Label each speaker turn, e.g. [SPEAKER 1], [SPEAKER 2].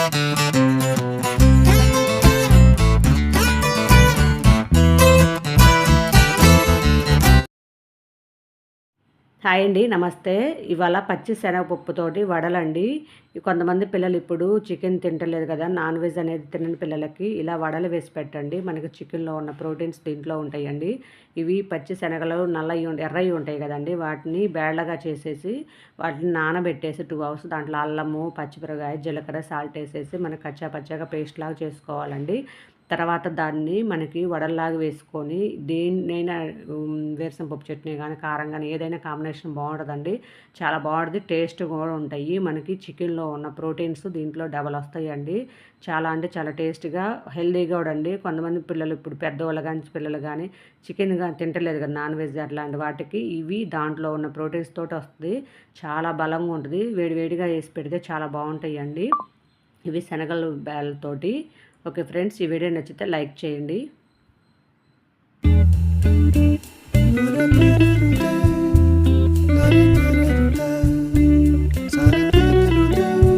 [SPEAKER 1] Hi అండి, నమస్తే. ఇవాళ పచ్చి శనగపప్పుతోటి వడలండి. కొంతమంది పిల్లలు ఇప్పుడు చికెన్ తింటలేదు కదా, నాన్ వెజ్ అనేది తినని పిల్లలకి ఇలా వడలు వేసి పెట్టండి. మనకి చికెన్లో ఉన్న ప్రోటీన్స్ దీంట్లో ఉంటాయండి. ఇవి పచ్చి శనగలు నల్లవి ఎర్రవి ఉంటాయి కదండి, వాటిని బేళ్ళగా చేసేసి వాటిని నానబెట్టేసి 2 అవర్స్ దాంట్లో అల్లము, పచ్చిమిరపకాయ, జీలకర్ర, సాల్ట్ వేసేసి మనకి కచ్చా పచ్చాగా పేస్ట్ లాగా చేసుకోవాలండి. తర్వాత దాన్ని మనకి వడల్లాగా వేసుకొని దేన్నైనా వేరుశనగపప్పు చట్నీ కానీ, కారం కానీ ఏదైనా కాంబినేషన్ బాగుంటుందండి. చాలా బాగుంటుంది, టేస్ట్ కూడా ఉంటాయి. మనకి చికెన్లో ఉన్న ప్రోటీన్స్ దీంట్లో డబల్ వస్తాయండి. చాలా అంటే చాలా టేస్ట్గా, హెల్దీగా కూడా అండి. కొంతమంది పిల్లలు ఇప్పుడు పెద్దవాళ్ళు కానీ పిల్లలు కానీ చికెన్ కానీ తింటలేదు కదా, నాన్ వెజ్ అట్లాంటి వాటికి ఇవి దాంట్లో ఉన్న ప్రోటీన్స్ తోటి వస్తుంది. చాలా బలంగా ఉంటుంది. వేడివేడిగా వేసి పెడితే చాలా బాగుంటాయండి. ఇవి శనగలు బ్యాళ్ళతోటి. ఓకే ఫ్రెండ్స్, ఈ వీడియో నచ్చితే లైక్ చేయండి.